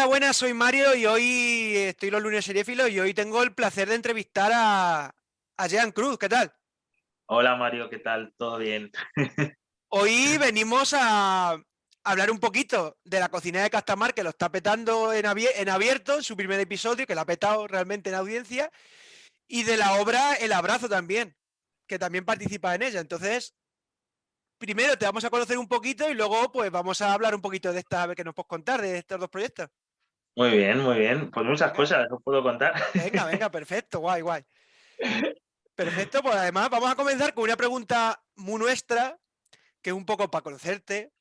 Hola, buenas, soy Mario y hoy estoy los lunes seriéfilos y hoy tengo el placer de entrevistar a Jean Cruz. ¿Qué tal? Hola Mario, ¿qué tal? ¿Todo bien? Hoy venimos a hablar un poquito de la cocina de Castamar, que lo está petando en abierto, en su primer episodio, que lo ha petado realmente en audiencia, y de la obra El Abrazo también, que también participa en ella. Entonces, primero te vamos a conocer un poquito y luego pues vamos a hablar un poquito de esta, a ver qué nos puedes contar de estos dos proyectos. Muy bien, muy bien. Pues muchas Venga, cosas, ¿os puedo contar? venga, perfecto, guay, guay. Perfecto, pues además vamos a comenzar con una pregunta muy nuestra, que es un poco para conocerte.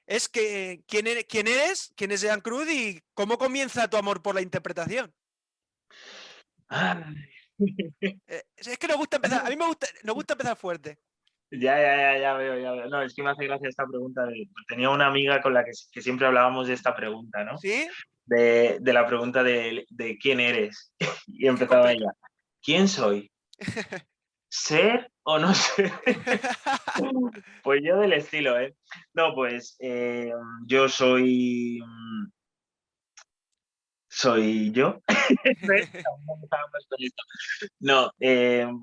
Es que, quién es Jean Cruz y cómo comienza tu amor por la interpretación? Ay, Es que nos gusta empezar, a mí nos gusta empezar fuerte. ya veo, ya veo. No, es que me hace gracia esta pregunta. Tenía una amiga con la que siempre hablábamos de esta pregunta, ¿no? ¿Sí? De la pregunta de quién eres. Y Qué empezaba ella, complicado. ¿quién soy? ¿Ser o no ser? Pues yo del estilo, ¿eh? No, pues yo soy yo. No me estaba puesto listo. No,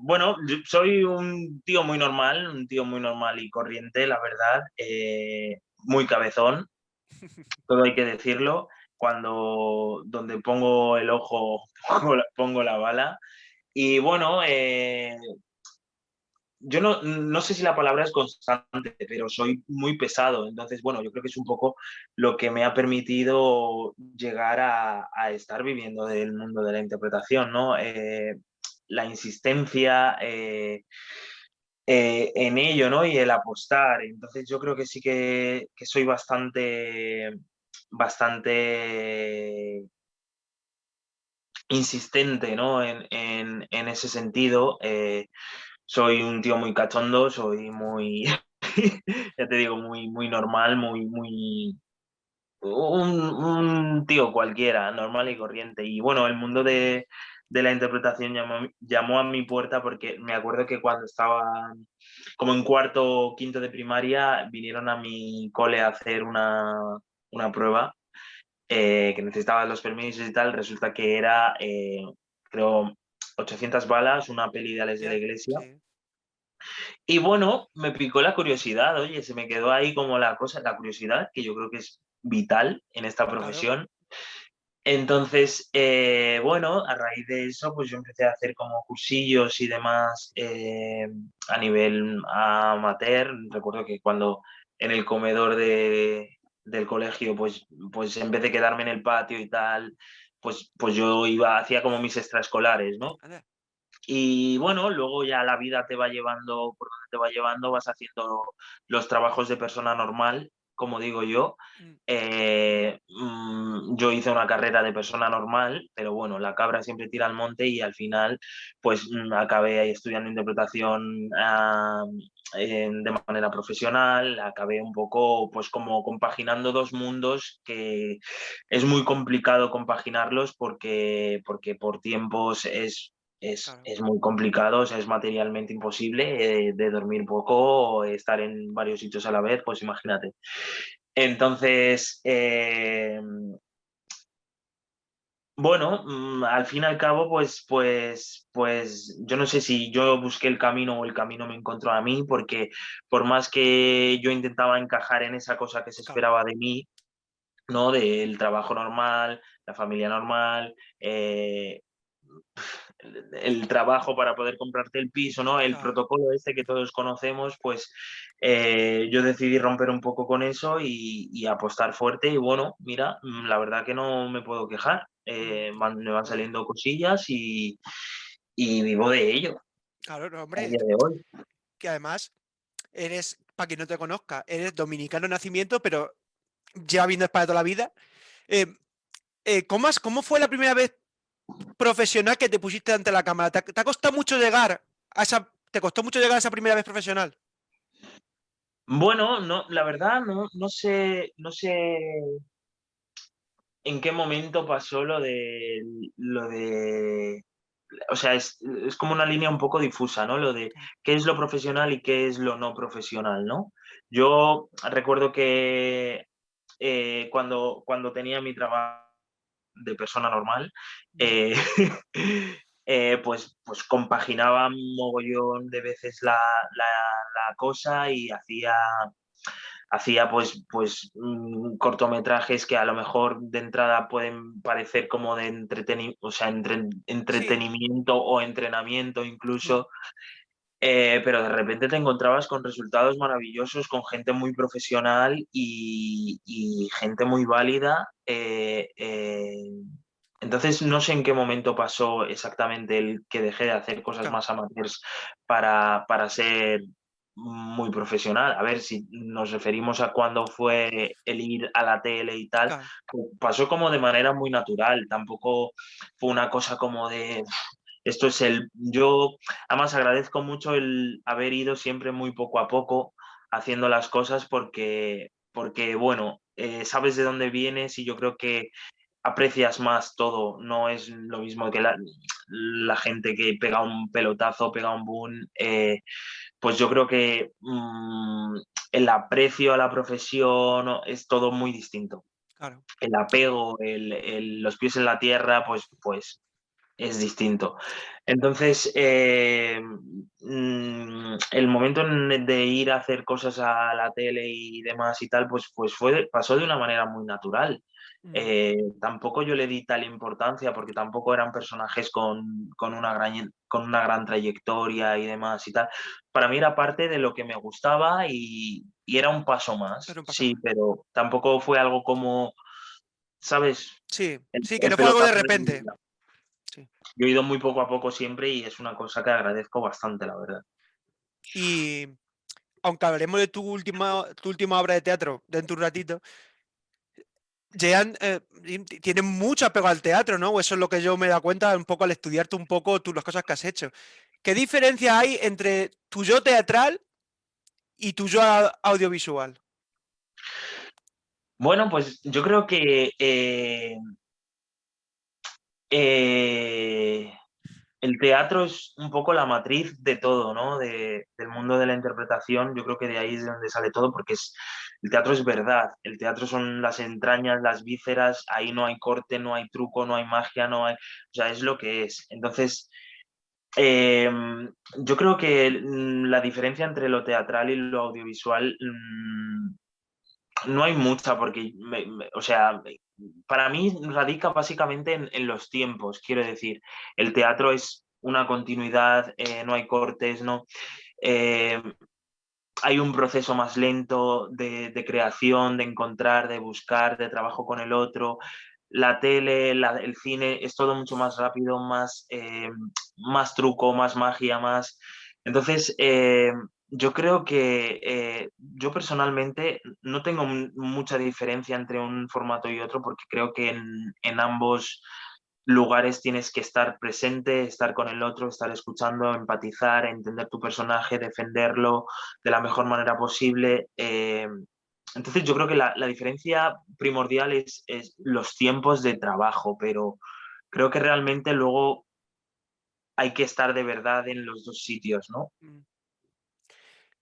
bueno, yo soy un tío muy normal y corriente, la verdad, muy cabezón, todo hay que decirlo. Cuando donde pongo el ojo, pongo la bala. Y bueno, yo no sé si la palabra es constante, pero soy muy pesado. Entonces, bueno, yo creo que es un poco lo que me ha permitido llegar a estar viviendo del mundo de la interpretación, ¿no? La insistencia en ello, ¿no? Y el apostar. Entonces, yo creo que sí que soy bastante insistente, ¿no? En ese sentido. Soy un tío muy cachondo, soy muy, ya te digo, muy normal, un tío cualquiera, normal y corriente. Y bueno, el mundo de la interpretación llamó a mi puerta porque me acuerdo que cuando estaba como en cuarto o quinto de primaria, vinieron a mi cole a hacer una prueba que necesitaba los permisos y tal. Resulta que era, creo, 800 balas, una peli de Alex de la Ya, Iglesia. sí, Y bueno, me picó la curiosidad, oye, se me quedó ahí como la cosa, la curiosidad, que yo creo que es vital en esta claro. profesión. Entonces, bueno, a raíz de eso, pues yo empecé a hacer como cursillos y demás a nivel amateur. Recuerdo que cuando en el comedor del colegio, pues en vez de quedarme en el patio y tal, pues yo iba, hacía como mis extraescolares, ¿no? Anda. Y bueno, luego ya la vida te va llevando por donde te va llevando, vas haciendo los trabajos de persona normal, como digo yo. Mm, Yo hice una carrera de persona normal, pero bueno, la cabra siempre tira al monte y al final pues acabé ahí estudiando interpretación de manera profesional, acabé un poco pues como compaginando dos mundos que es muy complicado compaginarlos porque por tiempos claro. es muy complicado, o sea, es materialmente imposible de dormir poco o estar en varios sitios a la vez, pues imagínate. Entonces, bueno, al fin y al cabo, pues yo no sé si yo busqué el camino o el camino me encontró a mí, porque por más que yo intentaba encajar en esa cosa que se Claro. esperaba de mí, ¿no? Del trabajo normal, la familia normal, el trabajo para poder comprarte el piso, ¿no? El Claro. protocolo este que todos conocemos, pues yo decidí romper un poco con eso y apostar fuerte y bueno, mira, la verdad que no me puedo quejar. Mm, Me van joder. saliendo cosillas y vivo de ello Claro, no, a hombre, día de hoy. que además eres, para quien no te conozca, eres dominicano de nacimiento, pero lleva viviendo en España toda la vida. Eh, ¿Cómo fue la primera vez profesional que te pusiste ante la cámara? ¿Te ha costado mucho llegar a te costó mucho llegar a esa primera vez profesional? Bueno, no, la verdad no sé en qué momento pasó lo de o sea, es como una línea un poco difusa, ¿no? Lo de qué es lo profesional y qué es lo no profesional, ¿no? Yo recuerdo que cuando tenía mi trabajo de persona normal, eh, pues compaginaba mogollón de veces la cosa y hacía cortometrajes que a lo mejor de entrada pueden parecer como de o sea, Sí. entretenimiento o entrenamiento Mm. incluso, pero de repente te encontrabas con resultados maravillosos, con gente muy profesional y gente muy válida. Entonces, no sé en qué momento pasó exactamente el que dejé de hacer cosas Claro, más amateurs para ser muy profesional. A ver, si nos referimos a cuando fue el ir a la tele y tal, claro, pues pasó como de manera muy natural. Tampoco fue una cosa como de esto es el. Yo además agradezco mucho el haber ido siempre muy poco a poco haciendo las cosas porque bueno, sabes de dónde vienes y yo creo que aprecias más todo. No es lo mismo que la gente que pega un pelotazo, pega un boom. Pues yo creo que el aprecio a la profesión es todo muy distinto. claro. El apego, los pies en la tierra, pues es distinto. Entonces, el momento de ir a hacer cosas a la tele y demás y tal, pues pasó de una manera muy natural. Mm. Tampoco yo le di tal importancia porque tampoco eran personajes con una gran trayectoria y demás y tal. Para mí era parte de lo que me gustaba y era un paso más, Era un paso sí, más. pero tampoco fue algo como, ¿sabes? Sí, sí, que El no fue algo de pelotazo de mi repente. vida. Sí. Yo he ido muy poco a poco siempre y es una cosa que agradezco bastante, la verdad. Y aunque hablaremos de tu última obra de teatro dentro de un ratito, Jean tiene mucho apego al teatro, ¿no? O eso es lo que yo me he dado cuenta un poco al estudiarte un poco las cosas que has hecho. ¿Qué diferencia hay entre tu yo teatral y tu yo audiovisual? Bueno, pues yo creo que eh, el teatro es un poco la matriz de todo, ¿no? Del mundo de la interpretación. Yo creo que de ahí es de donde sale todo, porque el teatro es verdad. El teatro son las entrañas, las vísceras. Ahí no hay corte, no hay truco, no hay magia, no hay. O sea, es lo que es. Entonces, Eh, yo creo que la diferencia entre lo teatral y lo audiovisual no hay mucha, porque, o sea, para mí radica básicamente en los tiempos, quiero decir, el teatro es una continuidad, no hay cortes, no. Eh, Hay un proceso más lento de creación, de encontrar, de buscar, de trabajo con el otro. La tele, el cine es todo mucho más rápido, más truco, más magia, más. Entonces, yo creo que yo personalmente no tengo mucha diferencia entre un formato y otro porque creo que en ambos lugares tienes que estar presente, estar con el otro, estar escuchando, empatizar, entender tu personaje, defenderlo de la mejor manera posible. Entonces yo creo que la diferencia primordial es los tiempos de trabajo, pero creo que realmente luego hay que estar de verdad en los dos sitios, ¿no? Mm.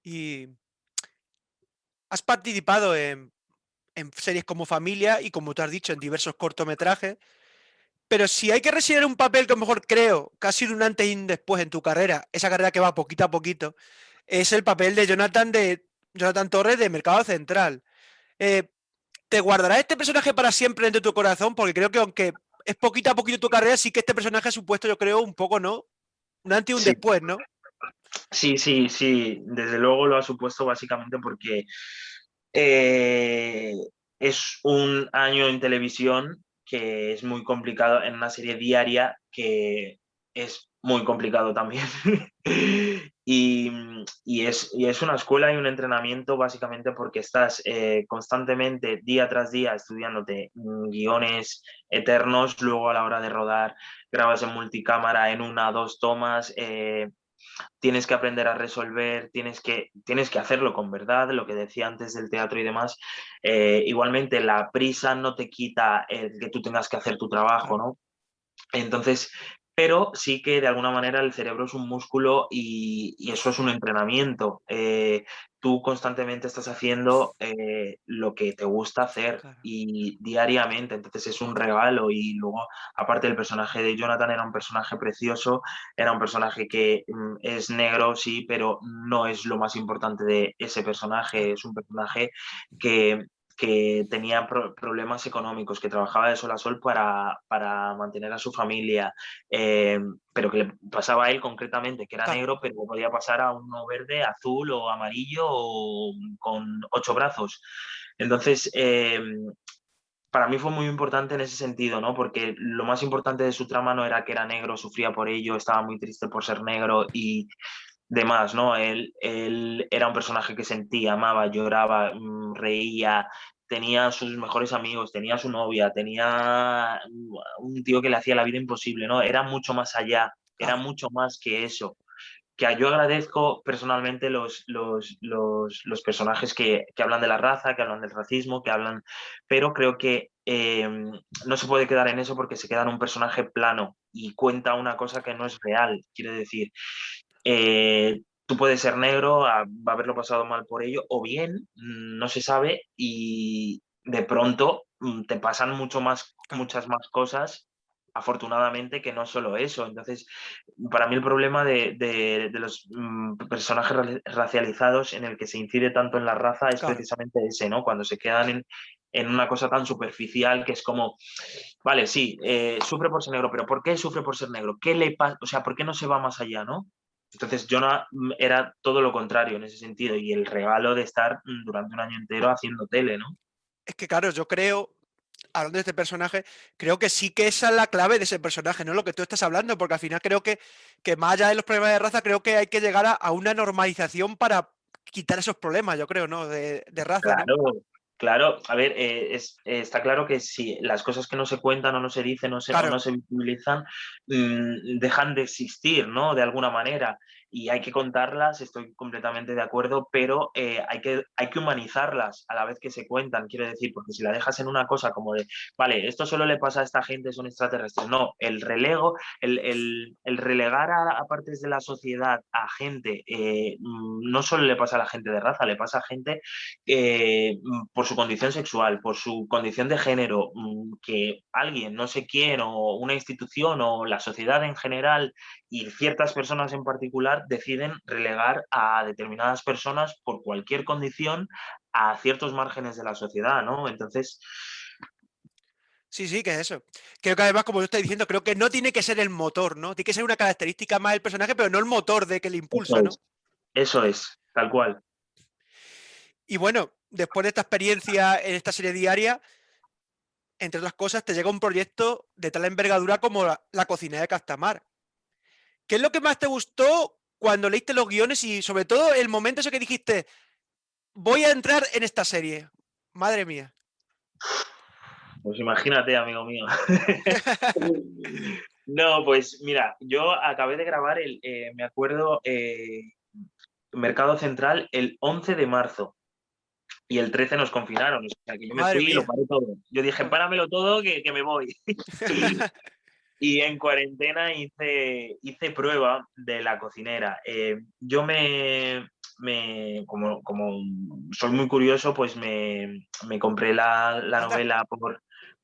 Y has participado en series como Familia y, como tú has dicho, en diversos cortometrajes. Pero si hay que reseñar un papel que a lo mejor creo que ha sido un antes y un después en tu carrera, esa carrera que va poquito a poquito, es el papel de Jonathan Torres de Mercado Central. Eh, ¿Te guardarás este personaje para siempre dentro de tu corazón? Porque creo que aunque es poquito a poquito tu carrera, sí que este personaje ha supuesto, yo creo, un poco, ¿no? Un antes y un Sí, después, ¿no? sí, desde luego lo ha supuesto básicamente porque eh, es un año en televisión que es muy complicado, en una serie diaria que es muy complicado también. Y, y es una escuela y un entrenamiento básicamente porque estás constantemente, día tras día, estudiándote guiones eternos, luego a la hora de rodar grabas en multicámara en una, dos tomas. Tienes que aprender a resolver, tienes que hacerlo con verdad, lo que decía antes del teatro y demás. Igualmente, la prisa no te quita el que tú tengas que hacer tu trabajo, Claro. ¿no? Entonces, pero sí que de alguna manera el cerebro es un músculo y eso es un entrenamiento. tú constantemente estás haciendo lo que te gusta hacer Claro, y diariamente, entonces es un regalo y luego, aparte el personaje de Jonathan era un personaje precioso, era un personaje que es negro, sí, pero no es lo más importante de ese personaje, claro. es un personaje que tenía problemas económicos, que trabajaba de sol a sol para mantener a su familia, pero que le pasaba a él concretamente, que era Claro, negro, pero podía pasar a uno verde, azul o amarillo o con 8 brazos. Entonces, para mí fue muy importante en ese sentido, ¿no? Porque lo más importante de su trama no era que era negro, sufría por ello, estaba muy triste por ser negro y demás, ¿no? Él era un personaje que sentía, amaba, lloraba, reía, tenía sus mejores amigos, tenía su novia, tenía un tío que le hacía la vida imposible, ¿no? Era mucho más allá, era claro. mucho más que eso. Que yo agradezco personalmente los personajes que hablan de la raza, que hablan del racismo, que hablan, pero creo que no se puede quedar en eso porque se queda en un personaje plano y cuenta una cosa que no es real. Quiere decir, tú puedes ser negro, haberlo pasado mal por ello, o bien, no se sabe y de pronto te pasan Claro. muchas más cosas, afortunadamente, que no solo eso. Entonces, para mí el problema de los personajes racializados en el que se incide tanto en la raza es Claro. precisamente ese, ¿no? Cuando se quedan en una cosa tan superficial que es como, vale, sí, sufre por ser negro, pero ¿por qué sufre por ser negro? ¿Qué le pasa? O sea, ¿por qué no se va más allá, no? Entonces, Jonah era todo lo contrario en ese sentido y el regalo de estar durante un año entero haciendo tele, ¿no? Es que claro, yo creo, hablando de este personaje, creo que sí que esa es la clave de ese personaje, ¿no? Lo que tú estás hablando, porque al final creo que más allá de los problemas de raza, creo que hay que llegar a una normalización para quitar esos problemas, yo creo, ¿no? De raza, ¿no? Claro, claro. A ver, está claro que si las cosas que no se cuentan o no se dicen o no Claro, se visibilizan, dejan de existir, ¿no? De alguna manera. Y hay que contarlas, estoy completamente de acuerdo, pero hay que humanizarlas a la vez que se cuentan, quiero decir, porque si la dejas en una cosa como de, vale, esto solo le pasa a esta gente, son extraterrestres. No, el relego, el relegar a partes de la sociedad a gente, no solo le pasa a la gente de raza, le pasa a gente por su condición sexual, por su condición de género, que alguien, no sé quién, o una institución, o la sociedad en general, y ciertas personas en particular, deciden relegar a determinadas personas por cualquier condición a ciertos márgenes de la sociedad, ¿no? Entonces, sí, sí, que es eso. Creo que además, como yo estoy diciendo, creo que no tiene que ser el motor, ¿no? Tiene que ser una característica más del personaje, pero no el motor de que le impulsa, ¿no? eso es, tal cual. Y bueno, después de esta experiencia en esta serie diaria, entre otras cosas, te llega un proyecto de tal envergadura como la cocina de Castamar. ¿Qué es lo que más te gustó cuando leíste los guiones y sobre todo el momento ese que dijiste, voy a entrar en esta serie? Madre mía. Pues imagínate, amigo mío. No, pues mira, yo acabé de grabar me acuerdo, Mercado Central el 11 de marzo y el 13 nos confinaron, o sea que yo me Madre fui y lo mía. paré todo. Yo dije, Joder. páramelo todo que me voy. Y en cuarentena hice prueba de la cocinera. Yo como soy muy curioso, pues me compré la Anda. novela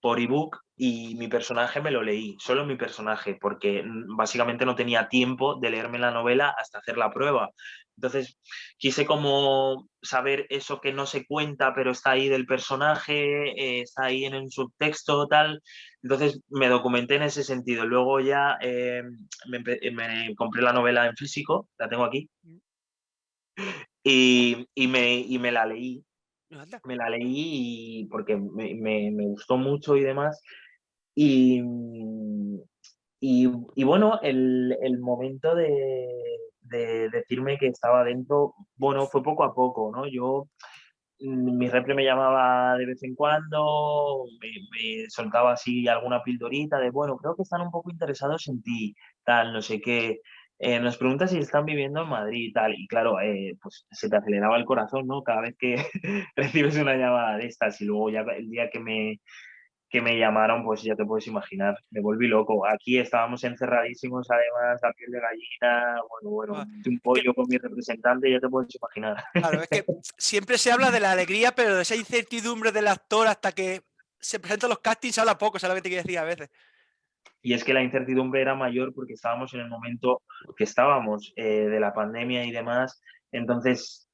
por ebook y mi personaje me lo leí, solo mi personaje, porque básicamente no tenía tiempo de leerme la novela hasta hacer la prueba. Entonces quise como saber eso que no se cuenta, pero está ahí del personaje, está ahí en el subtexto, tal. Entonces me documenté en ese sentido. Luego ya me compré la novela en físico, la tengo aquí, y me la leí. Anda. Me la leí porque me gustó mucho y demás. Y, y bueno, el momento de decirme que estaba dentro, bueno, fue poco a poco, ¿no? Mi repre me llamaba de vez en cuando, me soltaba así alguna pildorita de, bueno, creo que están un poco interesados en ti, tal, no sé qué. Nos pregunta si están viviendo en Madrid y tal, y claro, pues se te aceleraba el corazón, ¿no? Cada vez que recibes una llamada de estas y luego ya el día que me llamaron, pues ya te puedes imaginar, me volví loco. Aquí estábamos encerradísimos, además, a piel de gallina, bueno, Ah, monté un es que, pollo con mi representante, ya te puedes imaginar. claro, es que siempre se habla de la alegría, pero de esa incertidumbre del actor hasta que se presentan los castings se habla poco, ¿sabes lo que te quiero decir a veces? Y es que la incertidumbre era mayor porque estábamos en el momento que estábamos, de la pandemia y demás. Entonces,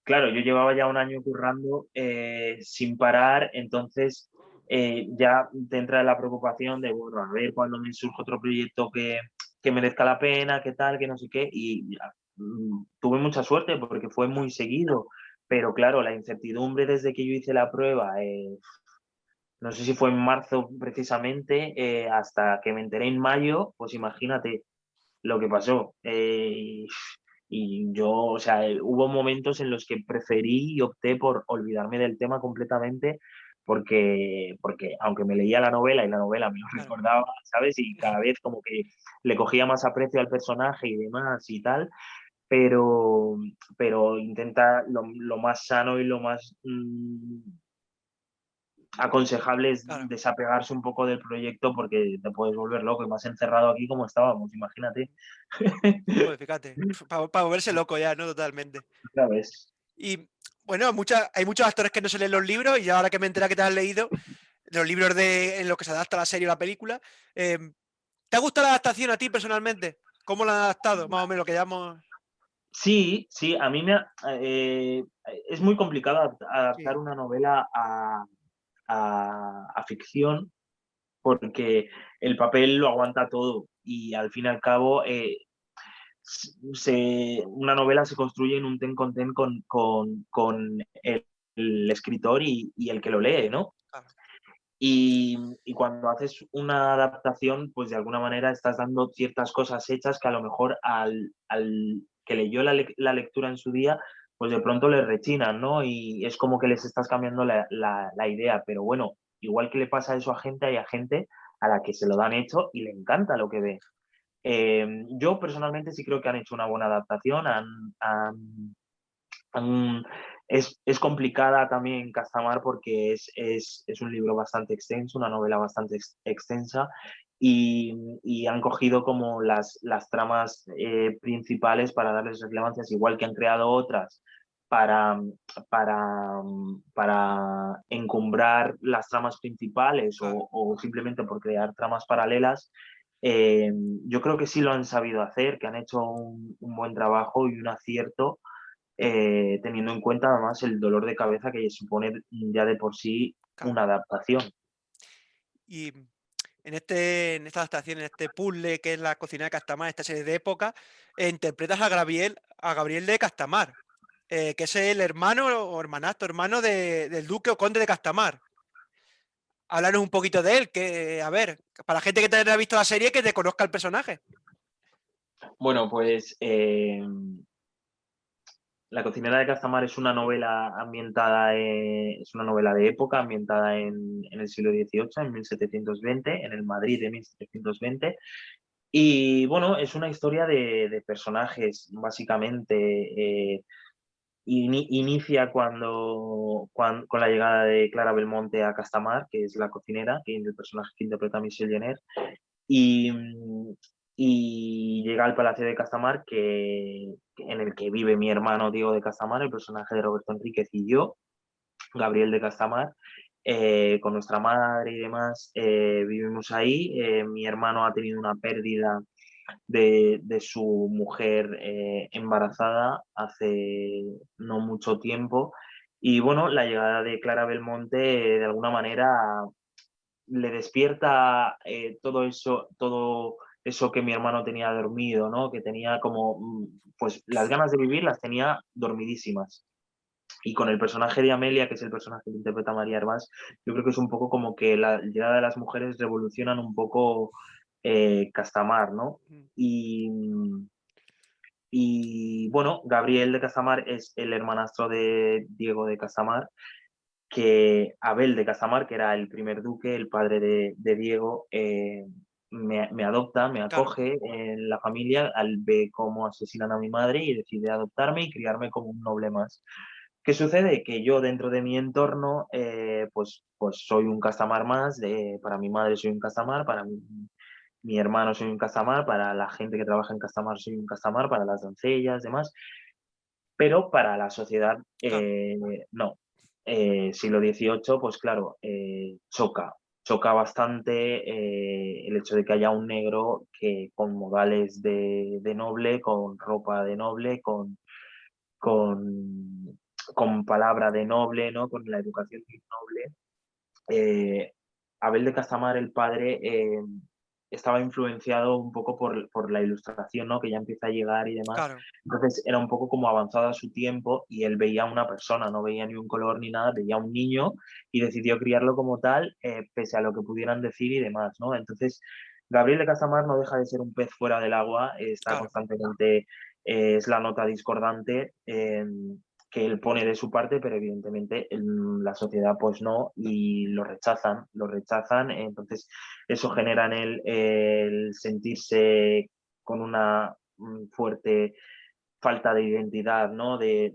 claro, yo llevaba ya un año currando sin parar, entonces ya te entra la preocupación de, bueno, a ver cuándo me surge otro proyecto que merezca la pena, qué tal, que no sé qué, y ya, tuve mucha suerte porque fue muy seguido, pero claro, la incertidumbre desde que yo hice la prueba, no sé si fue en marzo precisamente, hasta que me enteré en mayo, pues imagínate lo que pasó. Y yo, o sea, hubo momentos en los que preferí y opté por olvidarme del tema completamente porque aunque me leía la novela y la novela me lo Claro, recordaba, ¿sabes? Y cada vez como que le cogía más aprecio al personaje y demás y tal, pero, pero intenta lo más sano y lo más aconsejable es claro. desapegarse un poco del proyecto porque te puedes volver loco y más encerrado aquí como estábamos, imagínate. Joder, fíjate, para volverse loco ya, ¿no? Totalmente. ¿Sabes? Y bueno, hay muchos actores que no se leen los libros y ahora que me entera que te has leído los libros en los que se adapta la serie o la película, ¿te ha gustado la adaptación a ti personalmente? ¿Cómo la han adaptado? Más o menos lo que llamamos... Sí, sí, a mí es muy complicado adaptar Sí, una novela a ficción porque el papel lo aguanta todo y al fin y al cabo una novela se construye en un ten con ten con el escritor y el que lo lee, ¿no? claro, Y cuando haces una adaptación, pues de alguna manera estás dando ciertas cosas hechas que a lo mejor al que leyó la lectura en su día, pues de pronto le rechinan, ¿no? Y es como que les estás cambiando la idea. Pero bueno, igual que le pasa eso a gente, hay a gente a la que se lo dan hecho y le encanta lo que ve. Yo personalmente sí creo que han hecho una buena adaptación, Mm, es complicada también Castamar porque es un libro bastante extenso, una novela bastante extensa y han cogido como las tramas principales para darles relevancias, igual que han creado otras para, para encumbrar las tramas principales claro. o simplemente por crear tramas paralelas. eh, yo creo que sí lo han sabido hacer, que han hecho un buen trabajo y un acierto teniendo en cuenta además el dolor de cabeza que supone ya de por sí Claro. una adaptación. Y en esta adaptación, en este puzzle que es la cocina de Castamar, esta serie de época, interpretas a Gabriel de Castamar, que es el hermano o hermanastro, hermano del duque o conde de Castamar. Háblanos un poquito de él, que, a ver, para la gente que te haya visto la serie, que te conozca el personaje. Bueno, pues La cocinera de Castamar es una novela ambientada, es una novela de época ambientada en el siglo XVIII, en 1720, en el Madrid de 1720. Y bueno, es una historia de personajes, básicamente. Inicia con la llegada de Clara Belmonte a Castamar, que es la cocinera, que es el personaje que interpreta Michelle Jenner, y, y llega al Palacio de Castamar, en el que vive mi hermano Diego de Castamar, el personaje de Roberto Enríquez, y yo, Gabriel de Castamar, con nuestra madre y demás, vivimos ahí. Mi hermano ha tenido una pérdida de su mujer embarazada hace no mucho tiempo. Y bueno, la llegada de Clara Belmonte de alguna manera le despierta todo eso que mi hermano tenía dormido, ¿no? Que tenía como, pues las ganas de vivir las tenía dormidísimas. Y con el personaje de Amelia, que es el personaje que interpreta María Hervás, yo creo que es un poco como que la llegada de las mujeres revolucionan un poco Castamar, ¿no? Mm, Y, y bueno, Gabriel de Castamar es el hermanastro de Diego de Castamar, que Abel de Casamar, que era el primer duque, el padre de Diego, me adopta, me claro, acoge en la familia, al ve cómo asesinan a mi madre y decide adoptarme y criarme como un noble más. ¿Qué sucede? Que yo dentro de mi entorno, pues soy un Castamar más, para mi madre soy un Castamar, para mi hermano soy un Castamar, para la gente que trabaja en Castamar soy un Castamar, para las doncellas, demás, pero para la sociedad Claro, no. Siglo XVIII, pues claro, choca bastante el hecho de que haya un negro que con modales de noble, con ropa de noble, con, con palabra de noble, ¿no? Con la educación de un noble. Abel de Castamar, el padre, estaba influenciado un poco por la ilustración, ¿no? Que ya empieza a llegar y demás. claro, Entonces era un poco como avanzado a su tiempo y él veía una persona, no veía ni un color ni nada, veía un niño y decidió criarlo como tal, pese a lo que pudieran decir y demás, ¿no? Entonces, Gabriel de Castamar no deja de ser un pez fuera del agua, está claro. constantemente, es la nota discordante. Que él pone de su parte, pero evidentemente la sociedad pues no, y lo rechazan, entonces eso genera en él el sentirse con una fuerte falta de identidad, ¿no? De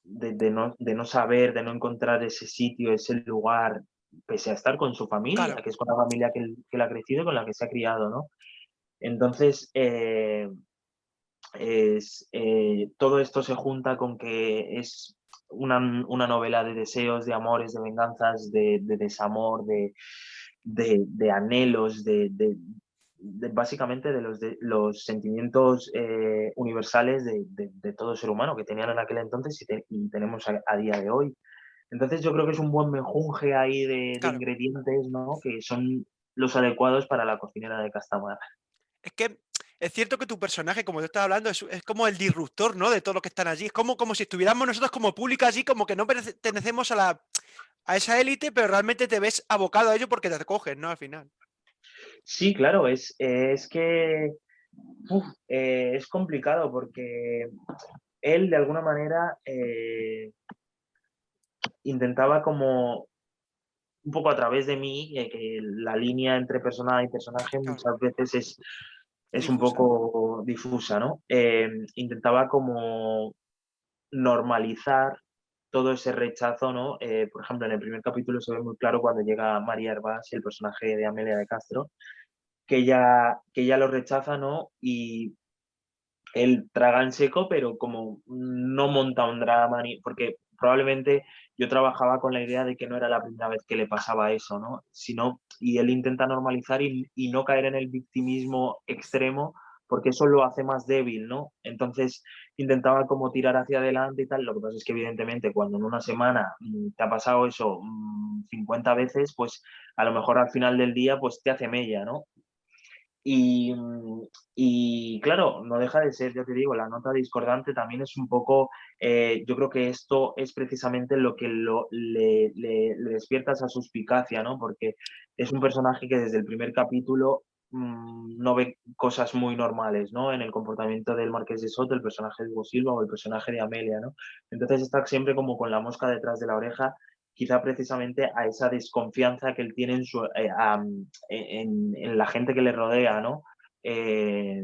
no saber, de no encontrar ese sitio, ese lugar, pese a estar con su familia, Claro, que es con la familia que él ha crecido, con la que se ha criado, ¿no? Entonces, todo esto se junta con que es una novela de deseos, de amores, de venganzas, de desamor, de anhelos, básicamente de los sentimientos universales de todo ser humano que tenían en aquel entonces y tenemos a día de hoy. Entonces yo creo que es un buen menjunje ahí de claro. ingredientes, ¿no? Que son los adecuados para la cocinera de Castamar. Es que es cierto que tu personaje, como yo estaba hablando, es como el disruptor, ¿no? De todos los que están allí. Es como si estuviéramos nosotros como público allí, como que no pertenecemos a esa élite, pero realmente te ves abocado a ello porque te acogen, ¿no? Al final. Sí, claro, es que es complicado porque él de alguna manera intentaba como un poco a través de mí, que la línea entre persona y personaje Claro, muchas veces es un difusa. poco difusa, ¿no? Intentaba como normalizar todo ese rechazo, ¿no? Por ejemplo, en el primer capítulo se ve muy claro cuando llega María Hervás, el personaje de Amelia de Castro, que ella lo rechaza, ¿no? Y él traga en seco, pero como no monta un drama, porque probablemente yo trabajaba con la idea de que no era la primera vez que le pasaba eso, ¿no? Y él intenta normalizar y no caer en el victimismo extremo, porque eso lo hace más débil, ¿no? Entonces intentaba como tirar hacia adelante y tal. Lo que pasa es que evidentemente cuando en una semana te ha pasado eso 50 veces, pues a lo mejor al final del día pues te hace mella, ¿no? Y, y claro, no deja de ser, ya te digo, la nota discordante también es un poco, yo creo que esto es precisamente lo que le despierta esa suspicacia, ¿no? Porque es un personaje que desde el primer capítulo no ve cosas muy normales, ¿no? En el comportamiento del Marqués de Soto, el personaje de Hugo Silva o el personaje de Amelia, ¿no? Entonces está siempre como con la mosca detrás de la oreja, quizá precisamente a esa desconfianza que él tiene en la gente que le rodea, ¿no? Eh,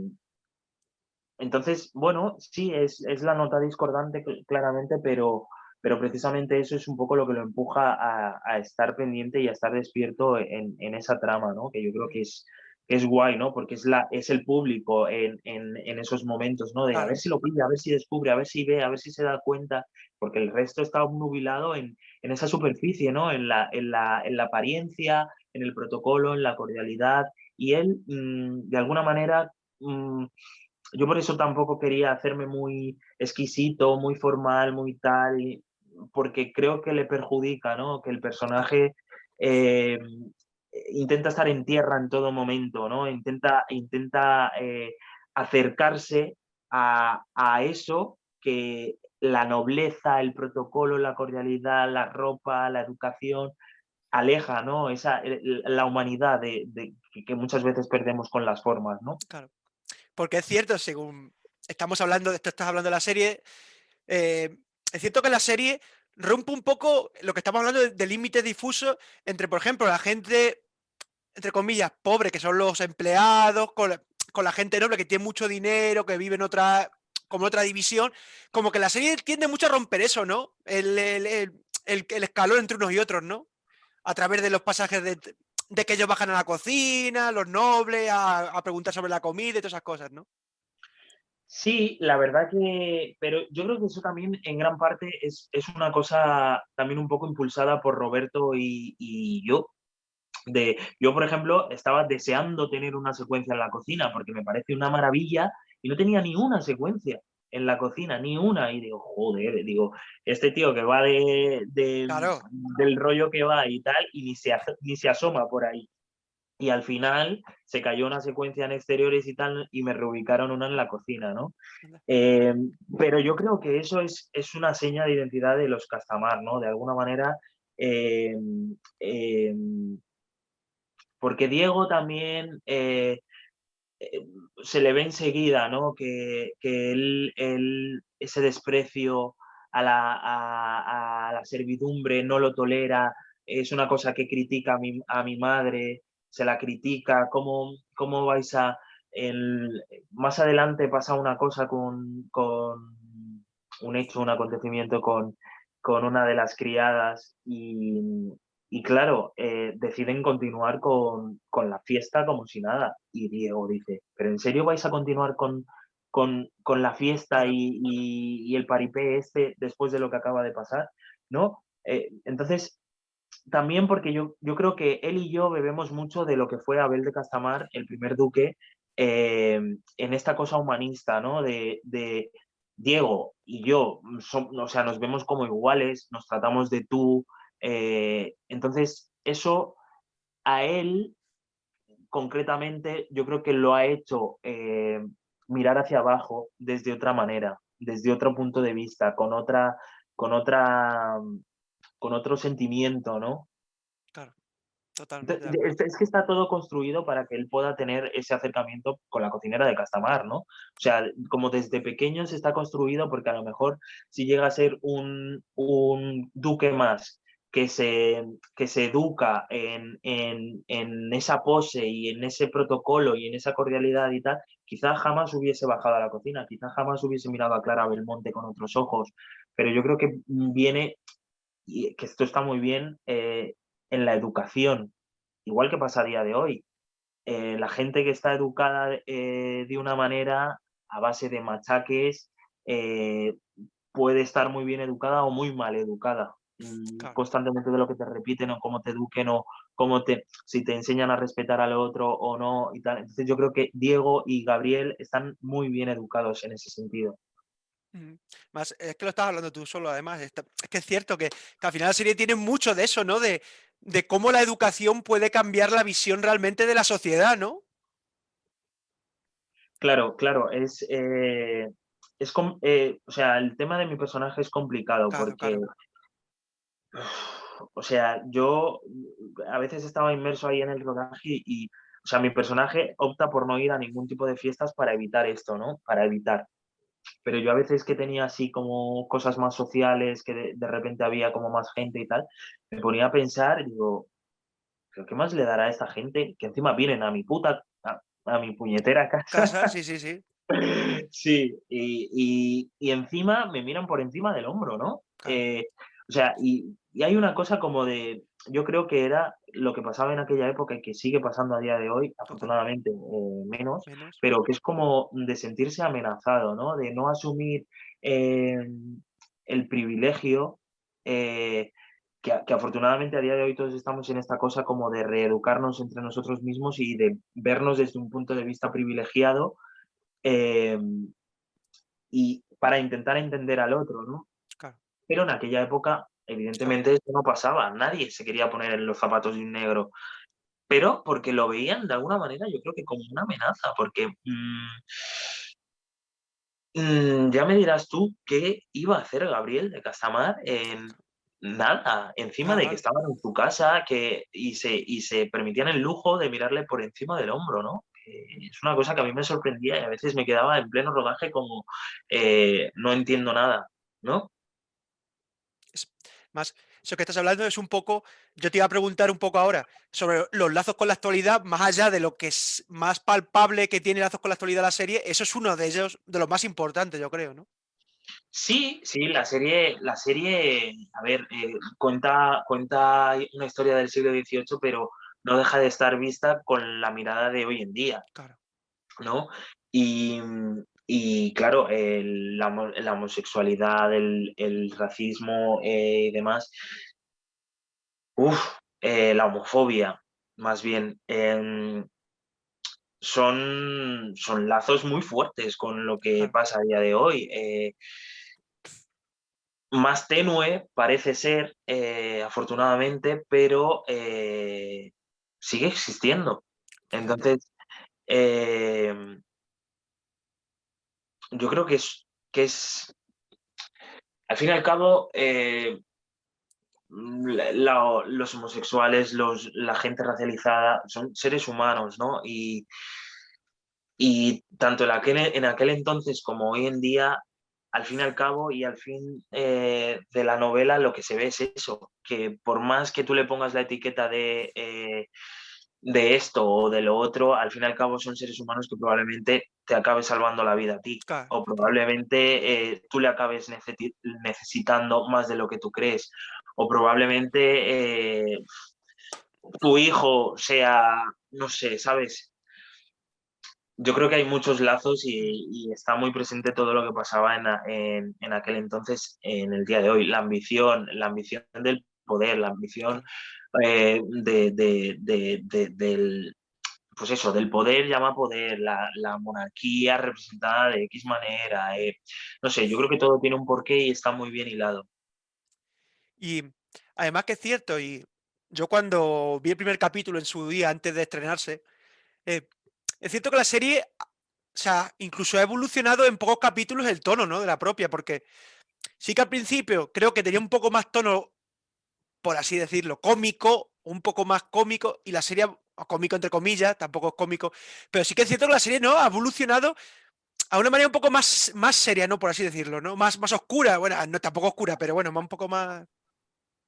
entonces, bueno, sí, es la nota discordante claramente, pero precisamente eso es un poco lo que lo empuja a estar pendiente y a estar despierto en esa trama, ¿no? Que yo creo Mm, que es guay, ¿no? Porque es el público en esos momentos, ¿no? De a ver claro, si lo pilla, a ver si descubre, a ver si ve, a ver si se da cuenta, porque el resto está nubilado en esa superficie, ¿no? En la apariencia, en el protocolo, en la cordialidad, y él, de alguna manera, yo por eso tampoco quería hacerme muy exquisito, muy formal, muy tal, porque creo que le perjudica, ¿no? Que el claro. personaje intenta estar en tierra en todo momento, ¿no? Intenta acercarse a eso que la nobleza, el protocolo, la cordialidad, la ropa, la educación aleja, ¿no? La humanidad que muchas veces perdemos con las formas, ¿no? Claro. Porque es cierto, según estamos hablando de esto, estás hablando de la serie, eh, es cierto que la serie rompe un poco lo que estamos hablando de límites difusos entre, por ejemplo, la gente, entre comillas, pobre, que son los empleados, con la gente noble que tiene mucho dinero, que vive en otra. como otra división, como que la serie tiende mucho a romper eso, ¿no? El escalón entre unos y otros, ¿no? A través de los pasajes de que ellos bajan a la cocina, los nobles, a preguntar sobre la comida y todas esas cosas, ¿no? Sí, la verdad que, pero yo creo que eso también en gran parte es una cosa también un poco impulsada por Roberto y yo. Yo, por ejemplo, estaba deseando tener una secuencia en la cocina porque me parece una maravilla y no tenía ni una secuencia en la cocina, ni una. Y digo, joder, digo, este tío que va Claro, del rollo que va y tal, y ni se asoma por ahí. Y al final se cayó una secuencia en exteriores y tal, y me reubicaron una en la cocina, ¿no? anda, Eh, pero yo creo que eso es una seña de identidad de los Castamar, ¿no? De alguna manera, eh, eh, porque Diego también eh, se le ve enseguida, ¿no? Que ese desprecio a la servidumbre no lo tolera, es una cosa que critica a mi madre, se la critica, cómo vais a... más adelante pasa una cosa con un hecho, un acontecimiento con una de las criadas y claro, deciden continuar con la fiesta como si nada. Y Diego dice, ¿pero en serio vais a continuar con la fiesta claro. y el paripé este después de lo que acaba de pasar? ¿No? Entonces, también porque yo creo que él y yo bebemos mucho de lo que fue Abel de Castamar, el primer duque, en esta cosa humanista, ¿no? De Diego y yo, o sea, nos vemos como iguales, nos tratamos de tú. Entonces, eso a él, concretamente, yo creo que lo ha hecho mirar hacia abajo desde otra manera, desde otro punto de vista, con otra, con otro sentimiento, ¿no? Claro, totalmente de Es acuerdo. que está todo construido para que él pueda tener ese acercamiento con la cocinera de Castamar, ¿no? O sea, como desde pequeños está construido porque a lo mejor si llega a ser un duque más que se educa en esa pose y en ese protocolo y en esa cordialidad y tal, quizá jamás hubiese bajado a la cocina, quizá jamás hubiese mirado a Clara Belmonte con otros ojos, pero yo creo que viene, y que esto está muy bien, en la educación igual que pasa a día de hoy. La gente que está educada de una manera a base de machaques eh, puede estar muy bien educada o muy mal educada. Claro. Constantemente de lo que te repiten o cómo te eduquen o si te enseñan a respetar al otro o no y tal. Entonces yo creo que Diego y Gabriel están muy bien educados en ese sentido. Ujú. Más, es que lo estás hablando tú solo, además. Es que es cierto que al final la serie tiene mucho de eso, ¿no? De cómo la educación puede cambiar la visión realmente de la sociedad, ¿no? Claro, claro, o sea, el tema de mi personaje es complicado Claro, porque claro. o sea, yo a veces estaba inmerso ahí en el rodaje o sea, mi personaje opta por no ir a ningún tipo de fiestas para evitar esto, ¿no? Para evitar. Pero yo a veces que tenía así como cosas más sociales, que de repente había como más gente y tal, me ponía a pensar y digo, ¿pero qué más le dará a esta gente que encima vienen a mi a mi puñetera casa? Casa, sí, sí, sí. Sí, y encima me miran por encima del hombro, ¿no? Claro. O sea, y hay una cosa como de, yo creo que era lo que pasaba en aquella época y que sigue pasando a día de hoy, Total. afortunadamente menos, Menos. pero que es como de sentirse amenazado, ¿no? De no asumir eh, el privilegio, que afortunadamente a día de hoy todos estamos en esta cosa como de reeducarnos entre nosotros mismos y de vernos desde un punto de vista privilegiado eh, y para intentar entender al otro, ¿no? Claro. Pero en aquella época, Claro. evidentemente, esto no pasaba. Nadie se quería poner en los zapatos de un negro. Pero porque lo veían de alguna manera, yo creo que como una amenaza, porque ya me dirás tú qué iba a hacer Gabriel de Casamar en nada, encima Claro, de que claro. estaban en su casa y se permitían el lujo de mirarle por encima del hombro, ¿no? Es una cosa que a mí me sorprendía y a veces me quedaba en pleno rodaje como no entiendo nada, ¿no? Es más, eso que estás hablando es un poco, yo te iba a preguntar un poco ahora sobre los lazos con la actualidad, más allá de lo que es más palpable que tiene lazos con la actualidad la serie, eso es uno de ellos, de los más importantes, yo creo, ¿no? Sí, sí, la serie, a ver, cuenta una historia del siglo XVIII, pero no deja de estar vista con la mirada de hoy en día, Claro, ¿no? Y, y claro, la homosexualidad, el racismo y demás, la homofobia, más bien, son lazos muy fuertes con lo que claro. pasa a día de hoy. Más tenue parece ser, afortunadamente, pero sigue existiendo. Fíjate. Entonces, em, yo creo que es al fin y al cabo, los homosexuales, la gente racializada son seres humanos, ¿no? Y tanto en aquel entonces como hoy en día, al fin y al cabo, y al fin de la novela, lo que se ve es eso, que por más que tú le pongas la etiqueta de esto o de lo otro, al fin y al cabo son seres humanos que probablemente te acabe salvando la vida a ti. Claro, O efectivamente. probablemente tú le acabes necesitando más de lo que tú crees. O probablemente tu hijo sea, no sé, ¿sabes? Yo creo que hay muchos lazos Mm, y está muy presente todo lo que pasaba en aquel entonces, en el día de hoy. La ambición del poder, la ambición claro. del, pues eso, del poder llama poder, la monarquía representada de X manera. No sé, yo creo que todo tiene un porqué y está muy bien hilado. Y además que es cierto, y yo cuando vi el primer capítulo en su día antes de estrenarse, eh, es cierto que la serie, o sea, incluso ha evolucionado en pocos capítulos el tono, ¿no? De la propia, porque sí que al principio creo que tenía un poco más tono, por así decirlo, cómico, un poco más cómico, y la serie, o cómico entre comillas, tampoco es cómico, pero sí que es cierto que la serie, ¿no? Ha evolucionado a una manera un poco más seria, ¿no? Por así decirlo, ¿no? Más oscura, bueno, no tampoco oscura, pero bueno, más un poco más...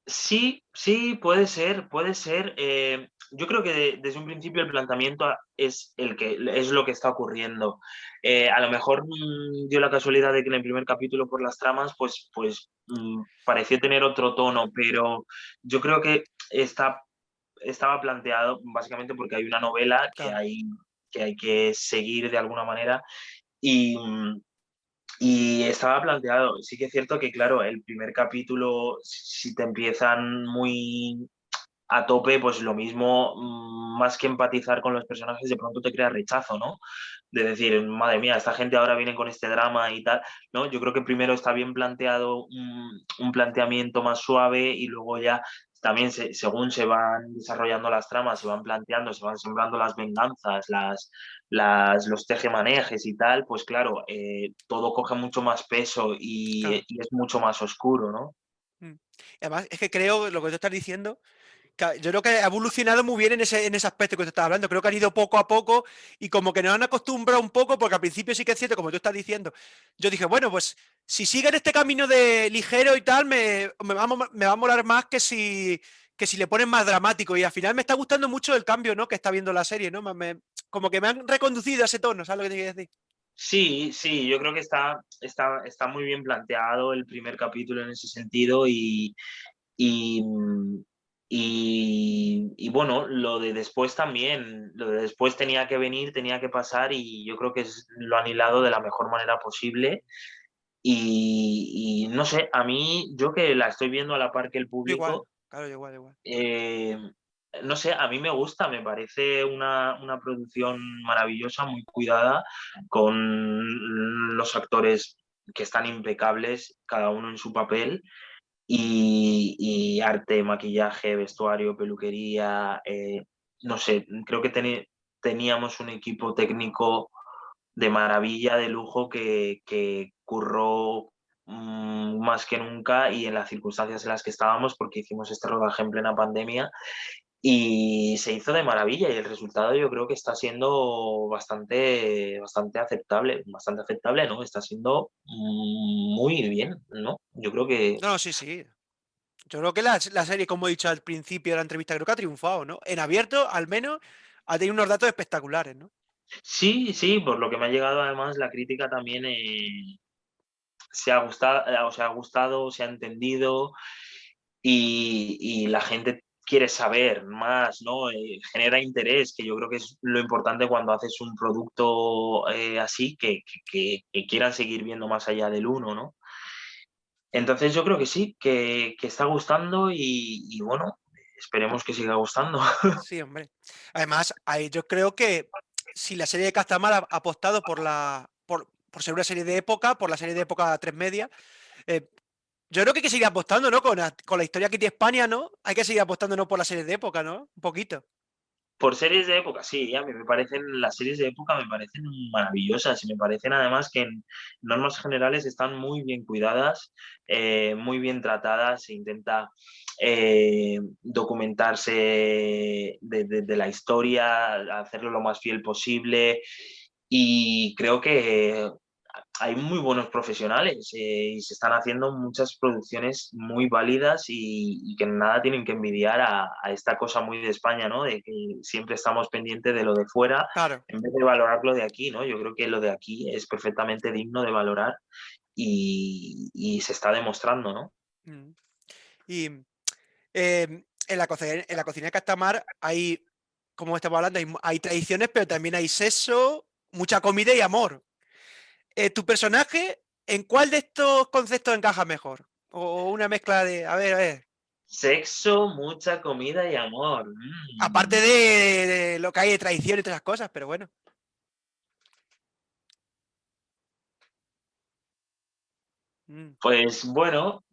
Sí, sí, puede ser, puede ser. Yo creo que desde un principio el planteamiento es lo que está ocurriendo. A lo mejor dio la casualidad de que en el primer capítulo por las tramas, pues pareció tener otro tono, pero yo creo que estaba planteado básicamente porque hay una novela que Claro. hay que seguir de alguna manera y, y estaba planteado. Sí que es cierto que, claro, el primer capítulo, si te empiezan muy a tope, pues lo mismo, más que empatizar con los personajes, de pronto te crea rechazo, ¿no? De decir, madre mía, esta gente ahora viene con este drama y tal, ¿no? Yo creo que primero está bien planteado un planteamiento más suave y luego ya también según se van desarrollando las tramas, se van planteando, se van sembrando las venganzas, los tejemanejes y tal, pues claro, todo coge mucho más peso Claro. y es mucho más oscuro, ¿no? Mm. Además, es que creo, lo que tú estás diciendo, yo creo que ha evolucionado muy bien en ese aspecto que tú estás hablando. Creo que han ido poco a poco y como que nos han acostumbrado un poco, porque al principio sí que es cierto, como tú estás diciendo. Yo dije, bueno, pues si siguen este camino de ligero y tal, me va a molar más que si le ponen más dramático. Y al final me está gustando mucho el cambio, ¿no? Que está viendo la serie, ¿no? Como que me han reconducido a ese tono, ¿sabes lo que te quiero decir? Sí, sí, yo creo que está muy bien planteado el primer capítulo en ese sentido y, y bueno, lo de después tenía que venir, tenía que pasar y yo creo que lo han hilado de la mejor manera posible y no sé, a mí, yo que la estoy viendo a la par que el Yo igual, público, claro, yo igual, igual. eh, no sé, a mí me gusta, me parece una producción maravillosa, muy cuidada, con los actores que están impecables, cada uno en su papel, y arte, maquillaje, vestuario, peluquería, no sé, creo que teníamos un equipo técnico de maravilla, de lujo, que curró más que nunca y en las circunstancias en las que estábamos, porque hicimos este rodaje en plena pandemia y se hizo de maravilla y el resultado yo creo que está siendo bastante aceptable, ¿no? Está siendo muy bien, ¿no? Yo creo que No, sí, sí. Yo creo que la serie, como he dicho al principio de la entrevista, creo que ha triunfado, ¿no? En abierto, al menos, ha tenido unos datos espectaculares, ¿no? Sí, sí, por lo que me ha llegado además la crítica también se ha gustado, se ha entendido y la gente quiere saber más, ¿no? Genera interés, que yo creo que es lo importante cuando haces un producto así, que quieran seguir viendo más allá del uno, ¿no? Entonces yo creo que sí, que está gustando y bueno, esperemos que siga gustando. Sí, hombre. Además, yo creo que si la serie de Castamar ha apostado por ser una serie de época, por la serie de época 3 media, eh, yo creo que hay que seguir apostando, ¿no? Con la historia que tiene España, ¿no? Hay que seguir apostando, ¿no? Por la serie de época, ¿no? Un poquito. Por series de época, sí, a mí me parecen, las series de época me parecen maravillosas y me parecen además que en normas generales están muy bien cuidadas, muy bien tratadas, se intenta documentarse de la historia, hacerlo lo más fiel posible y creo que hay muy buenos profesionales y se están haciendo muchas producciones muy válidas y que nada tienen que envidiar a esta cosa muy de España, ¿no? De que siempre estamos pendientes de lo de fuera Claro. en vez de valorar lo de aquí, ¿no? Yo creo que lo de aquí es perfectamente digno de valorar y se está demostrando, ¿no? Mm. Y en la cocina de Castamar hay, como estamos hablando, hay tradiciones, pero también hay sexo, mucha comida y amor. ¿Tu personaje en cuál de estos conceptos encaja mejor? O una mezcla de, a ver, Sexo, mucha comida y amor. aparte de lo que hay de traición y todas esas cosas, pero bueno. Mm. Pues bueno,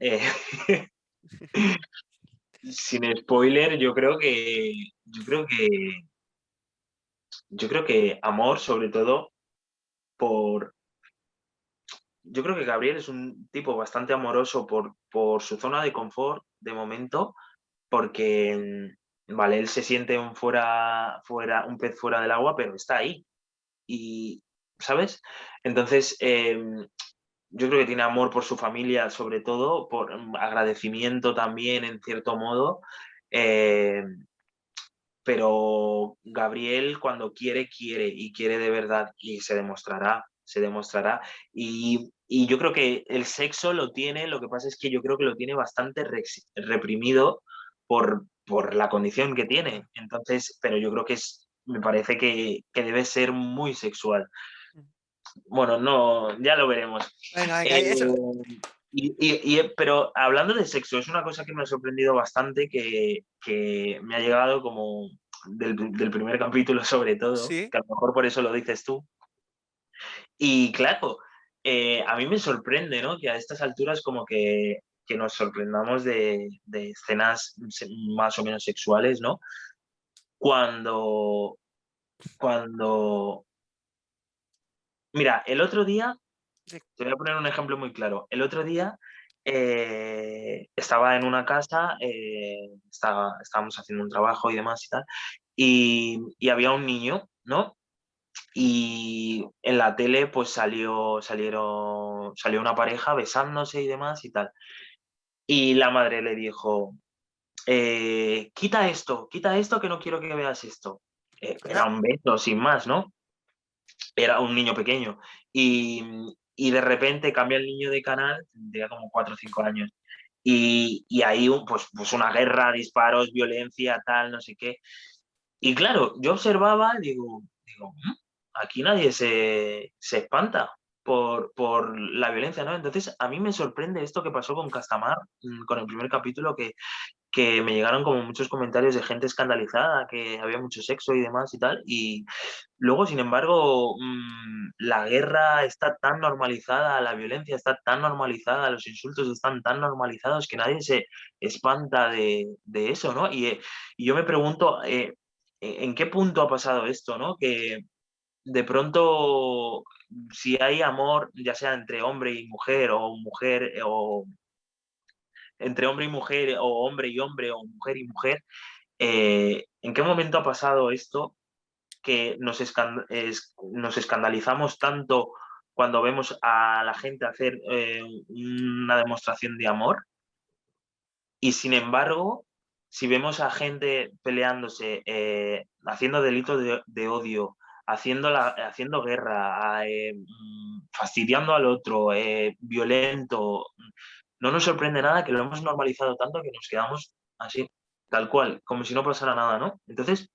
sin spoiler, yo creo que amor, sobre todo, por. Yo creo que Gabriel es un tipo bastante amoroso por su zona de confort, de momento, porque, vale, él se siente un pez fuera del agua, pero está ahí. Y, ¿sabes? Entonces, yo creo que tiene amor por su familia, sobre todo, por agradecimiento también, en cierto modo. eh, pero Gabriel cuando quiere, quiere y quiere de verdad y se demostrará, se demostrará. Y yo creo que el sexo lo tiene, lo que pasa es que yo creo que lo tiene bastante reprimido por la condición que tiene. Entonces, pero yo creo que me parece que debe ser muy sexual. Bueno, no, ya lo veremos. Venga, venga, Eh, eso. pero hablando de sexo, es una cosa que me ha sorprendido bastante, que me ha llegado como del primer capítulo sobre todo, Sí. que a lo mejor por eso lo dices tú. Y claro, a mí me sorprende, ¿no? Que a estas alturas como que nos sorprendamos de escenas más o menos sexuales, ¿no? Cuando, cuando... Mira, el otro día Sí. te voy a poner un ejemplo muy claro. El otro día estaba en una casa, estábamos haciendo un trabajo y demás y tal, y había un niño, ¿no? Y en la tele pues salió una pareja besándose y demás y tal. Y la madre le dijo, quita esto que no quiero que veas esto. Era Anda. un beso sin más, ¿no? Era un niño pequeño. Y, y de repente cambia el niño de canal, tendría como 4 o 5 años. Y ahí pues una guerra, disparos, violencia, tal, no sé qué. Y claro, yo observaba y digo, aquí nadie se espanta por la violencia, ¿no? Entonces, a mí me sorprende esto que pasó con Castamar, con el primer capítulo, que me llegaron como muchos comentarios de gente escandalizada, que había mucho sexo y demás y tal. Y luego, sin embargo, la guerra está tan normalizada, la violencia está tan normalizada, los insultos están tan normalizados que nadie se espanta de eso, ¿no? Y yo me pregunto, ¿en qué punto ha pasado esto, ¿no? Que de pronto, si hay amor, ya sea entre hombre y mujer, o mujer, o entre hombre y mujer, o hombre y hombre, o mujer y mujer, ¿en qué momento ha pasado esto que nos escandalizamos tanto cuando vemos a la gente hacer una demostración de amor? Y sin embargo, si vemos a gente peleándose, haciendo delitos de odio, haciendo guerra, fastidiando al otro, violento, no nos sorprende nada que lo hemos normalizado tanto que nos quedamos así, tal cual, como si no pasara nada, ¿no? Entonces,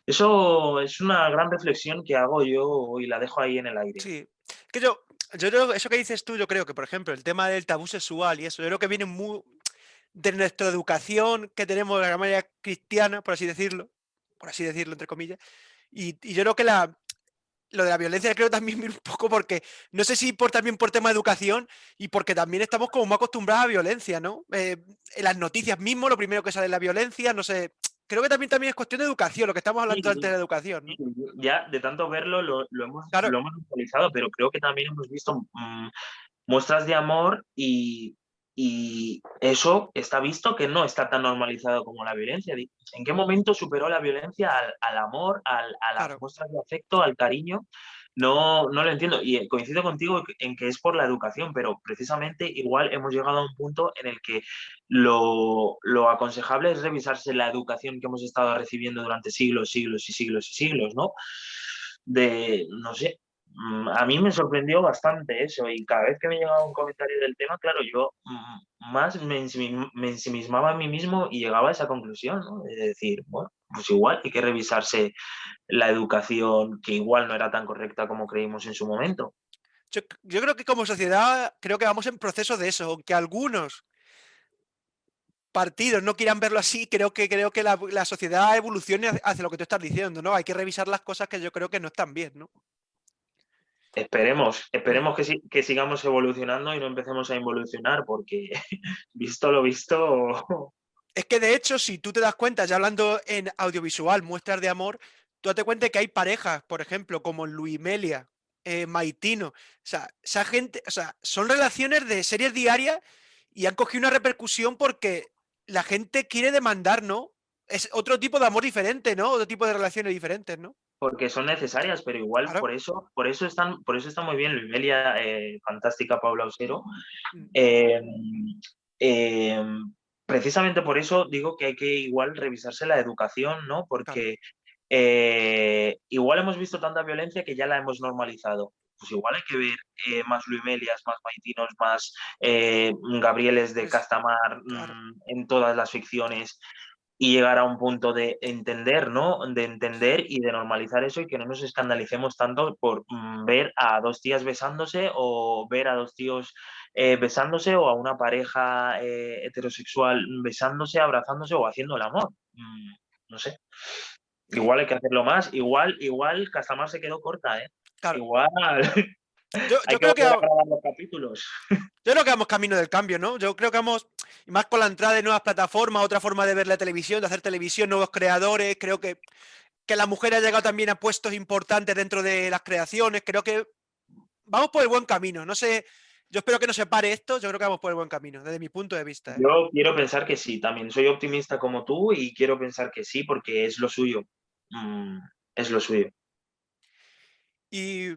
eso es una gran reflexión que hago yo y la dejo ahí en el aire. Sí, que yo creo que eso que dices tú, yo creo que, por ejemplo, el tema del tabú sexual y eso, yo creo que viene muy de nuestra educación que tenemos de la manera cristiana, por así decirlo, entre comillas, y yo creo que lo de la violencia creo también viene un poco porque, no sé si también por tema de educación y porque también estamos como más acostumbrados a violencia, ¿no? En las noticias mismo, lo primero que sale es la violencia, no sé, creo que también es cuestión de educación, lo que estamos hablando antes de Sí, la educación, ¿no? sí, ya de tanto verlo lo hemos, Claro, lo hemos normalizado, pero creo que también hemos visto muestras de amor y eso está visto que no está tan normalizado como la violencia. ¿En qué momento superó la violencia al amor, a las claro. muestras de afecto, al cariño? No, no lo entiendo y coincido contigo en que es por la educación, pero precisamente igual hemos llegado a un punto en el que lo aconsejable es revisarse la educación que hemos estado recibiendo durante siglos, siglos y siglos y siglos, ¿no? No sé, a mí me sorprendió bastante eso y cada vez que me llegaba un comentario del tema, claro, yo más me ensimismaba a mí mismo y llegaba a esa conclusión, ¿no? De decir, bueno, pues igual hay que revisarse la educación que igual no era tan correcta como creímos en su momento. Yo creo que como sociedad, creo que vamos en proceso de eso, aunque algunos partidos no quieran verlo así, creo que la sociedad evolucione hacia lo que tú estás diciendo, ¿no? Hay que revisar las cosas que yo creo que no están bien, ¿no? Esperemos, Mm. esperemos que sigamos evolucionando y no empecemos a involucionar, porque visto lo visto, Es que de hecho, si tú te das cuenta, ya hablando en audiovisual, muestras de amor, tú date cuenta que hay parejas, por ejemplo, como Luis Melia, Maitino, o sea, esa gente, o sea, son relaciones de series diarias y han cogido una repercusión porque la gente quiere demandar, ¿no? Es otro tipo de amor diferente, ¿no? Otro tipo de relaciones diferentes, ¿no? porque son necesarias, pero igual Claro. por eso está muy bien Luimelia, fantástica Paula Osero. Mm, Eh, eh, Precisamente por eso digo que hay que igual revisarse la educación, ¿no? claro. Porque igual hemos visto tanta violencia que ya la hemos normalizado. Pues igual hay que ver más Luimelias, más Maitinos, más Gabrieles de Es, Castamar claro. en todas las ficciones y llegar a un punto de entender, ¿no? De entender y de normalizar eso y que no nos escandalicemos tanto por ver a dos tías besándose o ver a dos tíos besándose o a una pareja heterosexual besándose, abrazándose o haciendo el amor. No sé. Igual hay que hacerlo más. Igual Castamar se quedó corta, ¿eh? Claro. Igual Yo, hay yo que creo que volver a grabar los capítulos. Yo creo que vamos camino del cambio, ¿no? Yo creo que vamos, y más con la entrada de nuevas plataformas, otra forma de ver la televisión, de hacer televisión, nuevos creadores. Creo que la mujer ha llegado también a puestos importantes dentro de las creaciones. Creo que vamos por el buen camino. No sé, yo espero que no se pare esto. Yo creo que vamos por el buen camino, desde mi punto de vista, ¿eh? Yo quiero pensar que sí, también soy optimista como tú y quiero pensar que sí porque es lo suyo. Mm, es lo suyo. Y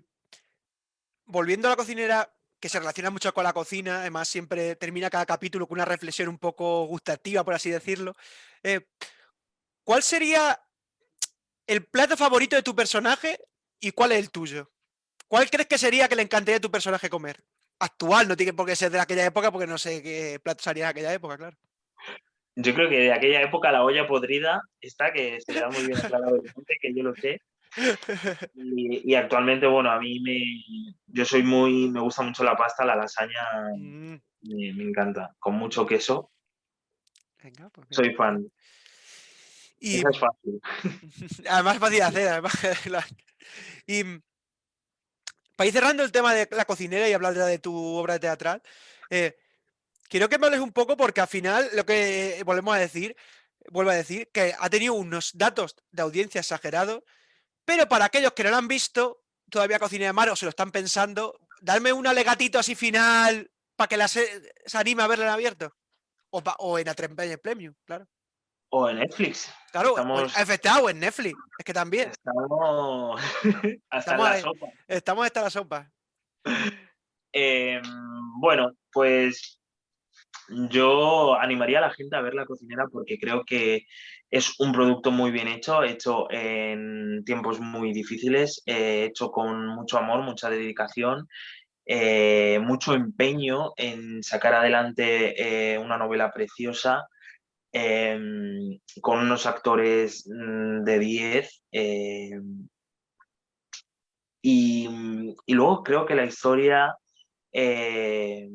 volviendo a la cocinera, que se relaciona mucho con la cocina, además siempre termina cada capítulo con una reflexión un poco gustativa, por así decirlo. eh, ¿Cuál sería el plato favorito de tu personaje y cuál es el tuyo? ¿Cuál crees que sería que le encantaría a tu personaje comer? Actual, no tiene por qué ser de aquella época porque no sé qué plato salía en aquella época, claro. Yo creo que de aquella época la olla podrida está, que se le da muy bien a Clara Belmonte, que yo lo sé. Y actualmente, bueno, yo soy me gusta mucho la pasta, la lasaña Mm, me encanta, con mucho queso, venga, pues mira, soy está bien. fan. Y Esa es fácil. además es fácil de hacer, además. Y para ir cerrando el tema de la cocinera y hablar ya de tu obra teatral, eh, quiero que me hables un poco porque al final lo que vuelvo a decir que ha tenido unos datos de audiencia exagerados. Pero para aquellos que no lo han visto, todavía Cocina de Mar o se lo están pensando, darme un alegatito así final para que se anime a verla en abierto. O en A3 Premium, claro. O en Netflix. Claro, o Estamos, o en Netflix. Es que también. estamos hasta en Estamos la ahí. sopa. Estamos hasta la sopa. Eh, bueno, pues Yo animaría a la gente a ver La Cocinera porque creo que es un producto muy bien hecho en tiempos muy difíciles, hecho con mucho amor, mucha dedicación, mucho empeño en sacar adelante una novela preciosa, con unos actores de 10. Y luego creo que la historia eh,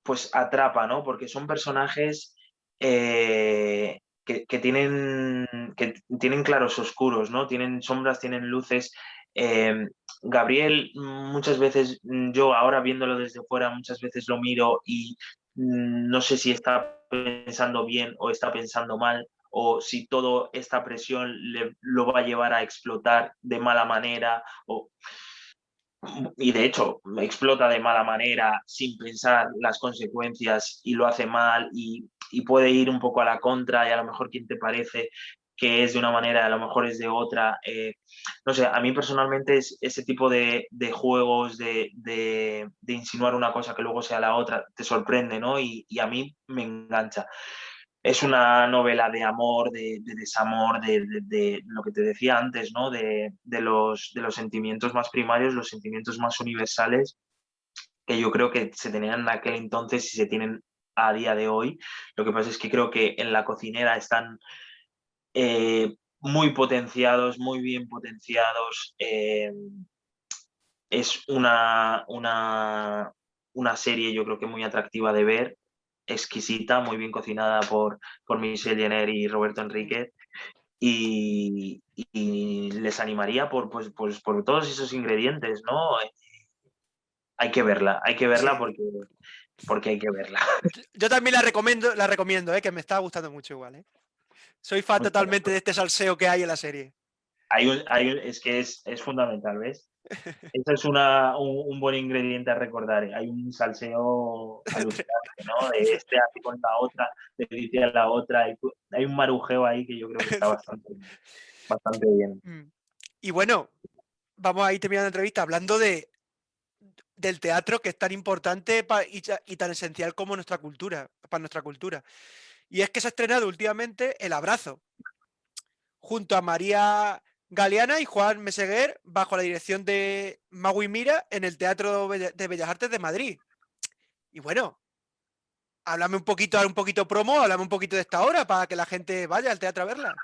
pues atrapa, ¿no? Porque son personajes que tienen claros oscuros, ¿no? Tienen sombras, tienen luces. Eh, Gabriel, muchas veces, yo ahora viéndolo desde fuera, muchas veces lo miro y no sé si está pensando bien o está pensando mal, o si toda esta presión lo va a llevar a explotar de mala manera, y de hecho explota de mala manera sin pensar las consecuencias y lo hace mal y puede ir un poco a la contra y a lo mejor quien te parece que es de una manera, a lo mejor es de otra. No sé, a mí personalmente es ese tipo de juegos, de insinuar una cosa que luego sea la otra, te sorprende, ¿no? Y a mí me engancha. Es una novela de amor, de desamor, de lo que te decía antes, ¿no? De los sentimientos más primarios, los sentimientos más universales que yo creo que se tenían en aquel entonces y se tienen a día de hoy. Lo que pasa es que creo que en La Cocinera están muy potenciados, muy bien potenciados. Es una serie yo creo que muy atractiva de ver, exquisita, muy bien cocinada por Michelle Jenner y Roberto Enríquez. Y les animaría pues, por todos esos ingredientes, ¿no? Hay que verla Sí. porque hay que verla. Yo también la recomiendo, que me está gustando mucho igual, ¿eh? Soy fan Muchas totalmente de gracias. este salseo que hay en la serie. Es que es fundamental, ¿ves? Eso es un buen ingrediente a recordar. Hay un salseo alucinante, ¿no? De este hace con la otra, le dice a la otra. Hay un marujeo ahí que yo creo que está bastante bien. Mm. Y bueno, vamos a ir terminando la entrevista hablando del teatro, que es tan importante y tan esencial como nuestra cultura, para nuestra cultura. Y es que se ha estrenado últimamente El Abrazo, junto a María Galeana y Juan Meseguer, bajo la dirección de Magui Mira, en el Teatro de Bellas Artes de Madrid. Y bueno, háblame un poquito promo, háblame un poquito de esta obra para que la gente vaya al teatro a verla.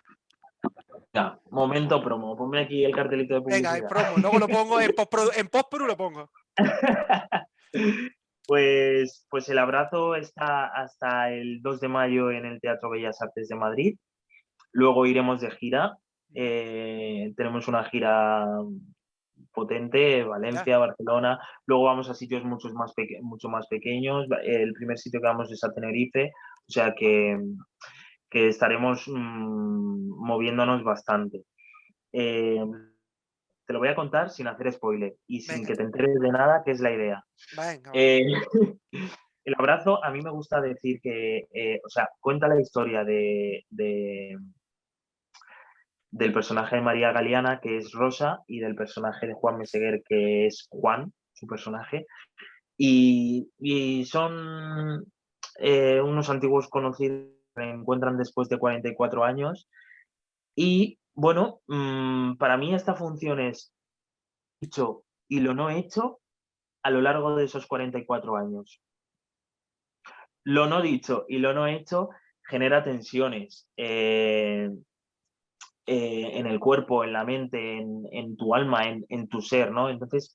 Ya, momento promo. Ponme aquí el cartelito de Venga, es publicidad. promo, luego lo pongo en postpro lo pongo. Pues el abrazo está hasta el 2 de mayo en el Teatro Bellas Artes de Madrid. Luego iremos de gira. Tenemos una gira potente, Ya. Valencia, Barcelona. Luego vamos a sitios mucho más pequeños. El primer sitio que vamos es a Tenerife. O sea que estaremos moviéndonos bastante. Eh, Te lo voy a contar sin hacer spoiler y sin Venga, que te enteres de nada, que es la idea. venga, va. Eh, el abrazo, a mí me gusta decir que, o sea, cuenta la historia del personaje de María Galeana, que es Rosa, y del personaje de Juan Meseguer, que es Juan, su personaje. Y son unos antiguos conocidos que se encuentran después de 44 años. Y bueno, para mí esta función es hecho y lo no hecho a lo largo de esos 44 años. Lo no dicho y lo no hecho genera tensiones en el cuerpo, en la mente, en tu alma, en tu ser, ¿no? Entonces,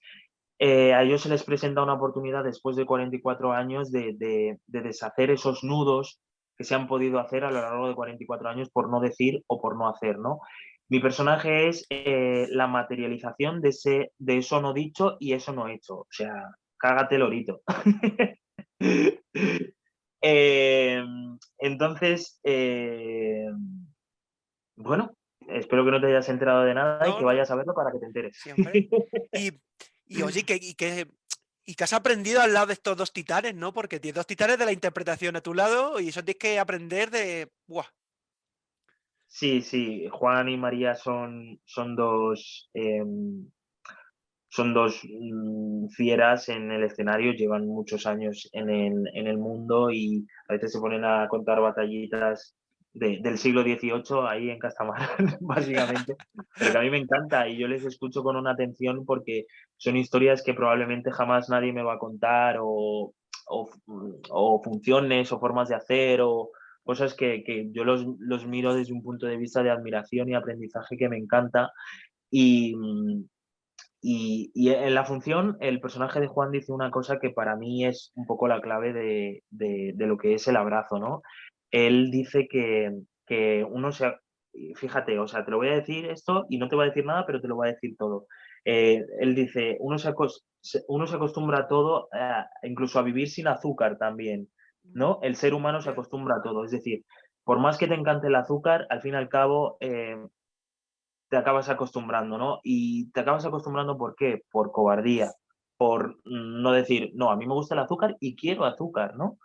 a ellos se les presenta una oportunidad después de 44 años de deshacer esos nudos que se han podido hacer a lo largo de 44 años por no decir o por no hacer, ¿no? Mi personaje es la materialización de eso no dicho y eso no hecho. O sea, cágate lorito. Eh, entonces, bueno, espero que no te hayas enterado de nada y No, que no, vayas a verlo para que te enteres. siempre. Y, y oye, ¿qué has aprendido al lado de estos dos titanes, no? Porque tienes dos titanes de la interpretación a tu lado y eso tienes que aprender de. Buah. Sí, sí, Juan y María son son dos fieras en el escenario, llevan muchos años en el mundo y a veces se ponen a contar batallitas del siglo XVIII ahí en Castamar, básicamente, pero que a mí me encanta y yo les escucho con una atención porque son historias que probablemente jamás nadie me va a contar o funciones o formas de hacer o cosas que yo los miro desde un punto de vista de admiración y aprendizaje que me encanta y, y en la función, el personaje de Juan dice una cosa que para mí es un poco la clave de lo que es el abrazo, ¿no? Él dice que uno se... Fíjate, o sea, te lo voy a decir esto y no te voy a decir nada, pero te lo voy a decir todo. Él dice, uno se acostumbra a todo, incluso a vivir sin azúcar también, ¿no? El ser humano se Ya. acostumbra a todo. Es decir, por más que te encante el azúcar, al fin y al cabo, te acabas acostumbrando, ¿no? Y te acabas acostumbrando, ¿por qué? Por cobardía, por no decir, no, a mí me gusta el azúcar y quiero azúcar, ¿no?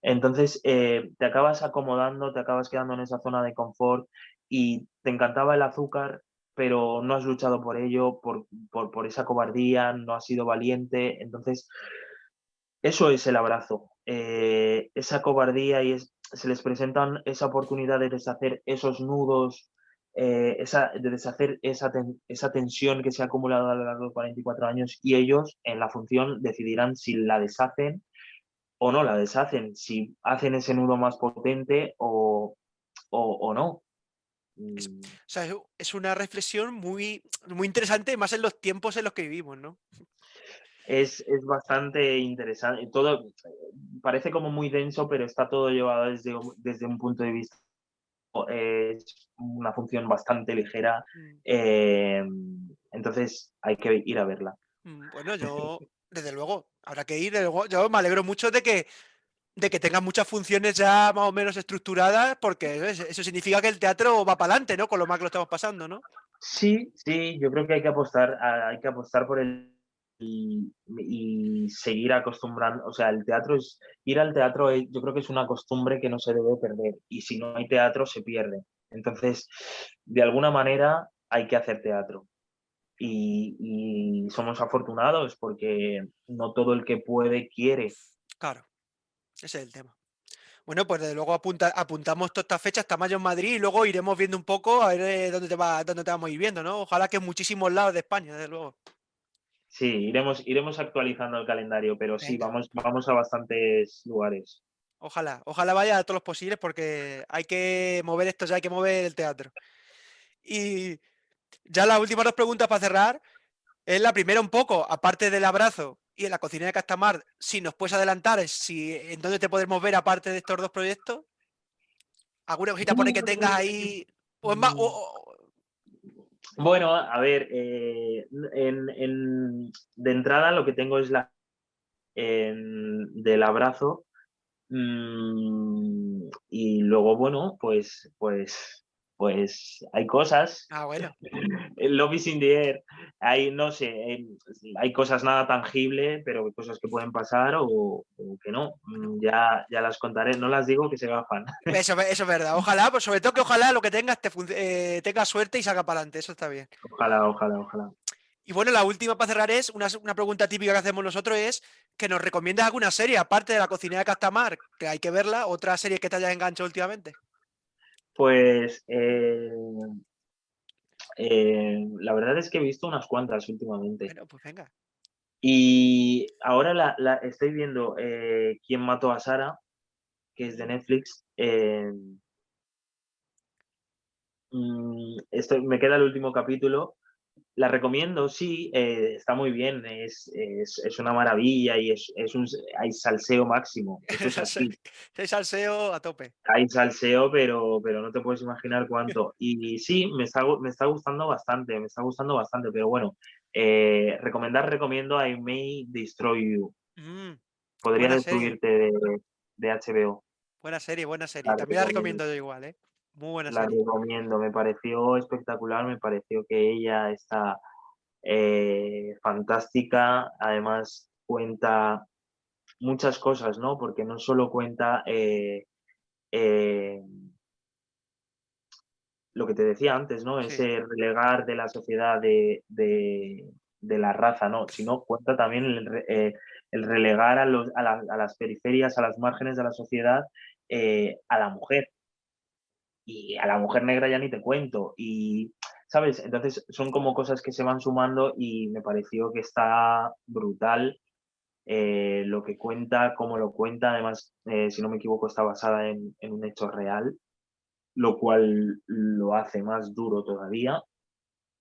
Entonces, te acabas acomodando, te acabas quedando en esa zona de confort y te encantaba el azúcar, pero no has luchado por ello, por esa cobardía, no has sido valiente. Entonces, eso es el abrazo. Esa cobardía se les presentan esa oportunidad de deshacer esos nudos, de deshacer esa tensión que se ha acumulado a lo largo de 44 años y ellos en la función decidirán si la deshacen o no la deshacen, si hacen ese nudo más potente o no. O Mm, sea, es una reflexión muy, muy interesante, más en los tiempos en los que vivimos, ¿no? es bastante interesante. Todo parece como muy denso, pero está todo llevado desde un punto de vista es una función bastante ligera, Mm, entonces hay que ir a verla. Bueno, yo, desde luego, habrá que ir. Desde luego, yo me alegro mucho de que tengas muchas funciones ya más o menos estructuradas, porque eso significa que el teatro va para adelante, ¿no? Con lo mal que lo estamos pasando, ¿no? Sí, sí, yo creo que hay que apostar por el y seguir acostumbrando, o sea, el teatro es ir al teatro, yo creo que es una costumbre que no se debe perder y si no hay teatro se pierde. Entonces, de alguna manera hay que hacer teatro y somos afortunados porque no todo el que puede quiere. Claro, ese es el tema. Bueno, pues desde luego apuntamos todas estas fechas hasta mayo en Madrid y luego iremos viendo un poco a ver dónde te vamos a ir viendo, ¿no? Ojalá que en muchísimos lados de España, desde luego. Sí, iremos actualizando el calendario, pero sí, Venga, vamos a bastantes lugares. ojalá vaya a todos los posibles porque hay que mover esto ya, hay que mover el teatro. Y ya las últimas dos preguntas para cerrar. Es la primera un poco, aparte del abrazo y en la cocina de Castamar, si nos puedes adelantar, si en dónde te podemos ver aparte de estos dos proyectos, alguna cosita por ahí que tengas ahí, o es más, Bueno, a ver, de entrada lo que tengo es del abrazo. Y luego, bueno, pues hay cosas. bueno, El Love is in the air. Hay, no sé, hay cosas nada tangible, pero cosas que pueden pasar o que no. bueno, Ya las contaré. No las digo que se gafan. eso es verdad, ojalá, pues sobre todo que ojalá lo que tengas tengas suerte y salga para adelante, eso está bien. Ojalá, ojalá, ojalá. Y bueno, la última para cerrar es una pregunta típica que hacemos nosotros es que nos recomiendas alguna serie, aparte de la cocina de Castamar, que hay que verla, otra serie que te hayas enganchado últimamente. Pues la verdad es que he visto unas cuantas últimamente. Bueno, pues venga. Y ahora estoy viendo ¿Quién mató a Sara? Que es de Mm. Netflix. Me queda el último capítulo. La recomiendo, sí, está muy bien, es una maravilla y hay salseo máximo, eso es así. Ese salseo a tope. Hay salseo, pero no te puedes imaginar cuánto. Y sí, me está gustando bastante, me está gustando bastante, pero bueno, recomiendo I May Destroy You. Mm, Podría buena serie, destruirte de HBO. buena serie, buena serie. La También la recomiendo. recomiendo yo igual, ¿eh? Muy buena La serie. recomiendo, me pareció espectacular, me pareció que ella está fantástica, además cuenta muchas cosas, ¿no? Porque no solo cuenta eh, lo que te decía antes, ¿no? Sí. Ese relegar de la sociedad de la raza, no, sino cuenta también el relegar a las periferias, a las márgenes de la sociedad, a la mujer. Y a la mujer negra ya ni te cuento. Y, ¿sabes? Entonces son como cosas que se van sumando y me pareció que está brutal lo que cuenta, cómo lo cuenta. Además, si no me equivoco, está basada en un hecho real, lo cual lo hace más duro todavía.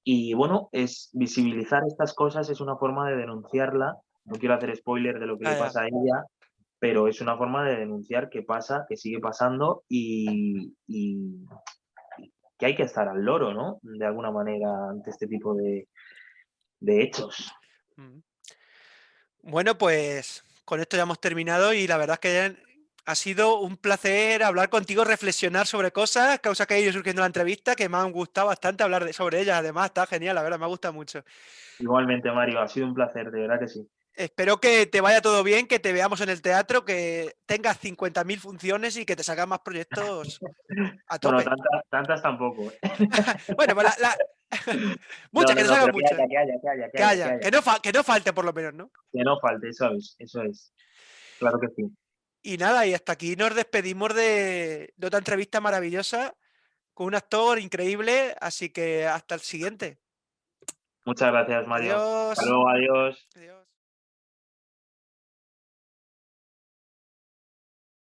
Y bueno, es visibilizar estas cosas es una forma de denunciarla. No quiero hacer spoiler de lo que Ya, le ya. pasa a ella, pero es una forma de denunciar que pasa, que sigue pasando y que hay que estar al loro, ¿no? De alguna manera ante este tipo de hechos. Mm. Bueno, pues con esto ya hemos terminado y la verdad es que ha sido un placer hablar contigo, reflexionar sobre cosas que ha ido surgiendo en la entrevista, que me han gustado bastante hablar sobre ellas. Además, está genial, la verdad, me ha gustado mucho. Igualmente, Mario, ha sido un placer, de verdad que sí. Espero que te vaya todo bien, que te veamos en el teatro, que tengas 50.000 funciones y que te salgan más proyectos a Bueno, tope. tantas tampoco, ¿eh? Bueno, pues No, muchas, no, que te no, salgan pero que muchas. haya, que haya, que haya, que Que haya, que haya, haya. que no falte por lo menos, ¿no? Que no falte, eso es, eso es. Claro que sí. Y nada, y hasta aquí nos despedimos de otra entrevista maravillosa con un actor increíble, así que hasta el siguiente. Muchas gracias, Mario. Hasta Adiós. luego, adiós. Adiós.